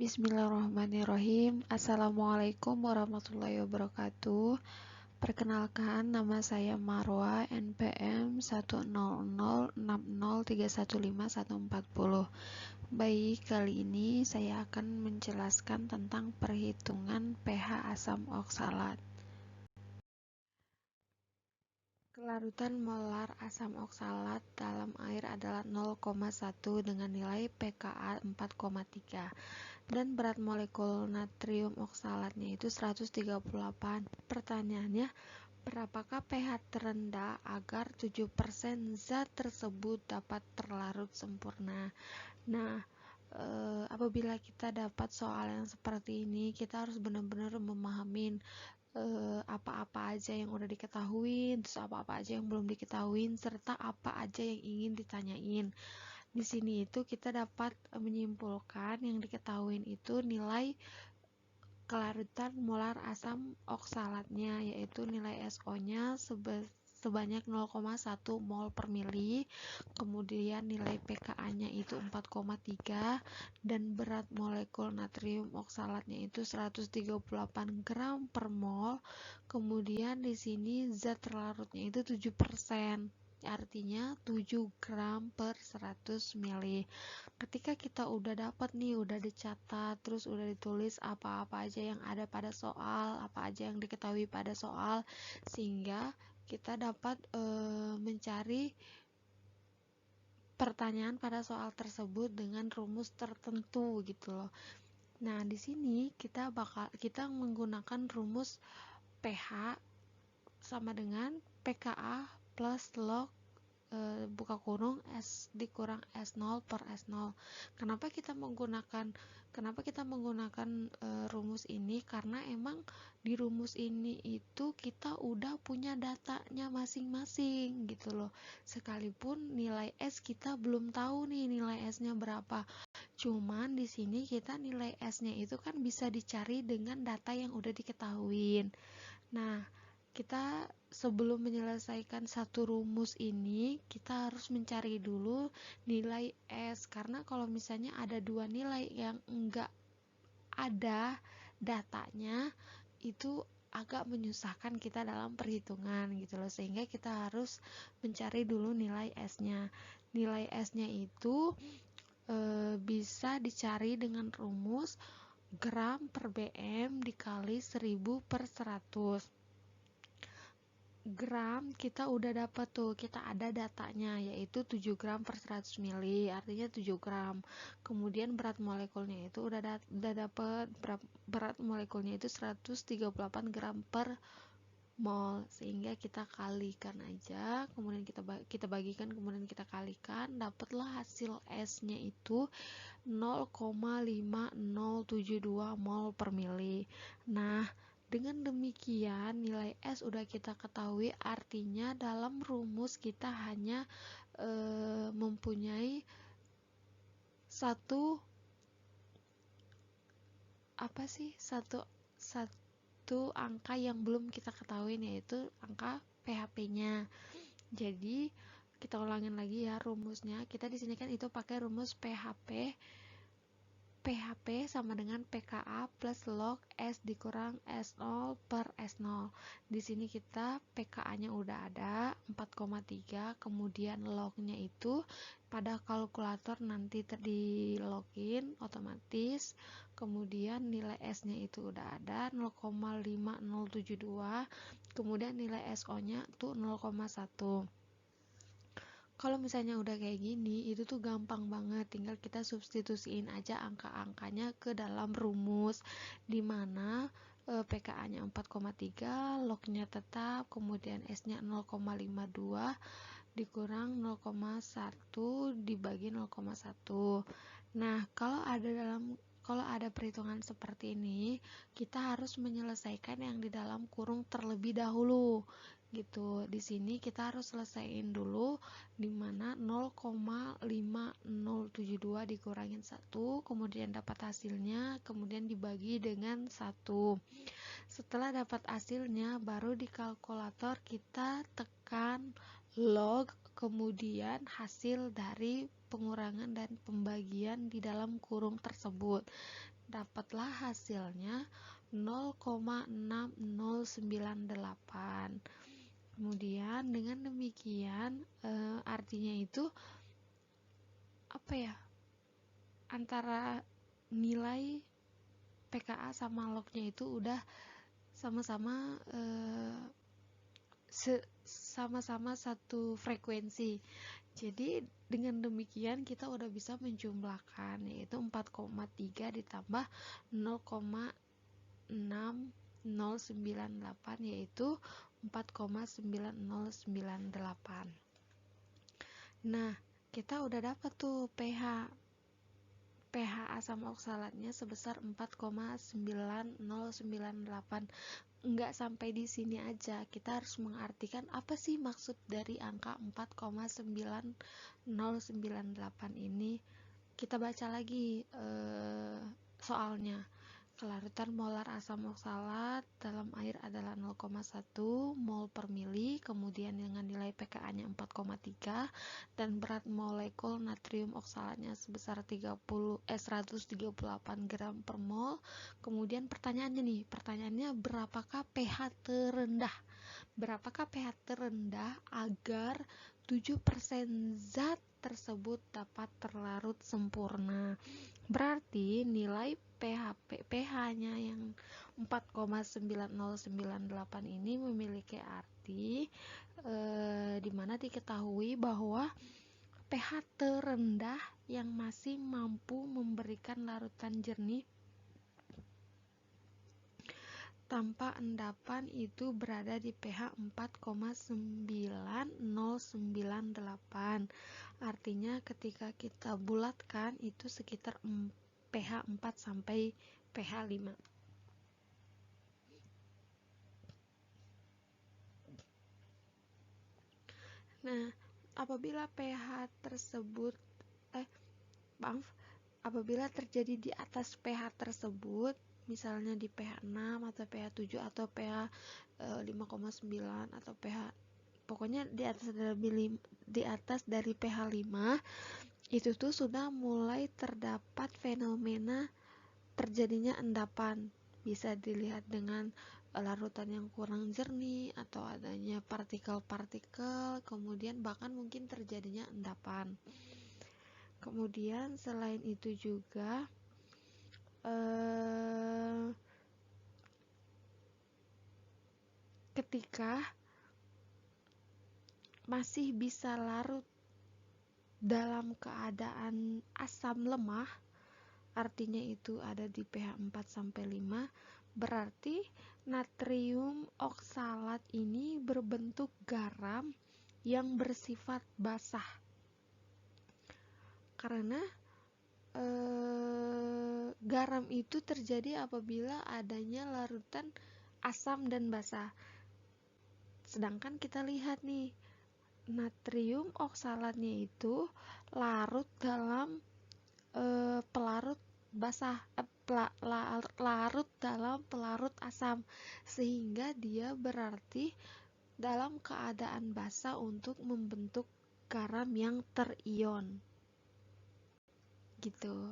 Bismillahirrahmanirrahim. Assalamualaikum warahmatullahi wabarakatuh. Perkenalkan, nama saya Marwa, NPM 10060315140. Baik, kali ini saya akan menjelaskan tentang perhitungan pH asam oksalat. Kelarutan molar asam oksalat dalam air adalah 0,1 dengan nilai pKa 4,3. Dan berat molekul natrium oksalatnya itu 138. Pertanyaannya, berapakah pH terendah agar 7% zat tersebut dapat terlarut sempurna? Nah, apabila kita dapat soal yang seperti ini, kita harus benar-benar memahami apa-apa aja yang udah diketahui, terus apa-apa aja yang belum diketahui, serta apa aja yang ingin ditanyain. Di sini itu kita dapat menyimpulkan yang diketahui itu nilai kelarutan molar asam oksalatnya, yaitu nilai SO-nya sebanyak 0,1 mol per mili, kemudian nilai pKa-nya itu 4,3, dan berat molekul natrium oksalatnya itu 138 gram per mol. Kemudian di sini zat terlarutnya itu 7%. Artinya 7 gram per 100 mili. Ketika kita udah dapat nih, udah dicatat, terus udah ditulis apa-apa aja yang ada pada soal, apa aja yang diketahui pada soal, sehingga kita dapat mencari pertanyaan pada soal tersebut dengan rumus tertentu gitu loh. Nah, di sini kita menggunakan rumus pH sama dengan pKa plus log buka kurung S dikurang S0 per S0. Kenapa kita menggunakan rumus ini? Karena emang di rumus ini itu kita udah punya datanya masing-masing gitu loh. Sekalipun nilai S kita belum tahu nih nilai S-nya berapa. Cuman di sini kita nilai S-nya itu kan bisa dicari dengan data yang udah diketahuin. Nah, kita sebelum menyelesaikan satu rumus ini, kita harus mencari dulu nilai S, karena kalau misalnya ada dua nilai yang enggak ada datanya, itu agak menyusahkan kita dalam perhitungan gitu loh, sehingga kita harus mencari dulu nilai S-nya. Nilai S-nya itu bisa dicari dengan rumus gram per BM dikali 1000 per 100. Gram kita udah dapat tuh, kita ada datanya yaitu 7 gram per 100 mili, artinya 7 gram. Kemudian berat molekulnya itu udah dapat, berat molekulnya itu 138 gram per mol, sehingga kita kalikan aja, kemudian kita bagikan, kemudian kita kalikan, dapatlah hasil S-nya itu 0,5072 mol per mili. Nah, dengan demikian nilai S udah kita ketahui, artinya dalam rumus kita hanya mempunyai satu angka yang belum kita ketahui, yaitu angka PHP-nya. Jadi kita ulangin lagi ya rumusnya. Kita di sini kan itu pakai rumus PHP sama dengan pKa plus log S dikurang S0 per S0. Di sini kita pKa-nya udah ada 4,3, kemudian lognya itu pada kalkulator nanti di login otomatis. Kemudian nilai S-nya itu udah ada 0,5072, kemudian nilai SO-nya tuh 0,1. Kalau misalnya udah kayak gini, itu tuh gampang banget, tinggal kita substitusiin aja angka-angkanya ke dalam rumus, dimana pKa-nya 4,3, lognya tetap, kemudian S-nya 0,52 dikurang 0,1 dibagi 0,1. Nah, kalau ada perhitungan seperti ini, kita harus menyelesaikan yang di dalam kurung terlebih dahulu gitu. Di sini kita harus selesaiin dulu dimana 0,5072 dikurangin 1, kemudian dapat hasilnya, kemudian dibagi dengan 1. Setelah dapat hasilnya, baru di kalkulator kita tekan log, kemudian hasil dari pengurangan dan pembagian di dalam kurung tersebut. Dapatlah hasilnya 0,6098. Kemudian dengan demikian artinya itu apa ya, antara nilai PKA sama lognya itu udah sama-sama sama-sama satu frekuensi. Jadi dengan demikian kita udah bisa menjumlahkan, yaitu 4,3 ditambah 0,6098 yaitu 4,9098. Nah, kita udah dapat tuh pH asam oksalatnya sebesar 4,9098. Enggak sampai di sini aja, kita harus mengartikan apa sih maksud dari angka 4,9098 ini. Kita baca lagi soalnya. Kelarutan molar asam oksalat dalam air adalah 0,1 mol per mili, kemudian dengan nilai pKa-nya 4,3 dan berat molekul natrium oksalatnya sebesar 138 gram per mol. Kemudian pertanyaannya berapakah pH terendah? Berapakah pH terendah agar 7% zat tersebut dapat terlarut sempurna? Berarti nilai pH-nya yang 4,9098 ini memiliki arti dimana diketahui bahwa pH terendah yang masih mampu memberikan larutan jernih tanpa endapan itu berada di pH 4,9098. Artinya ketika kita bulatkan itu sekitar pH 4 sampai pH 5. Nah, apabila pH tersebut apabila terjadi di atas pH tersebut, misalnya di pH 6 atau pH 7 atau pH 5,9 atau pH pokoknya di atas dari pH 5, itu tuh sudah mulai terdapat fenomena terjadinya endapan. Bisa dilihat dengan larutan yang kurang jernih atau adanya partikel-partikel, kemudian bahkan mungkin terjadinya endapan. Kemudian selain itu juga ketika masih bisa larut dalam keadaan asam lemah, artinya itu ada di pH 4 sampai 5, berarti natrium oksalat ini berbentuk garam yang bersifat basah. Karena garam itu terjadi apabila adanya larutan asam dan basah. Sedangkan kita lihat nih, natrium oksalatnya itu larut dalam pelarut basah, larut dalam pelarut asam, sehingga dia berarti dalam keadaan basah untuk membentuk garam yang terion gitu.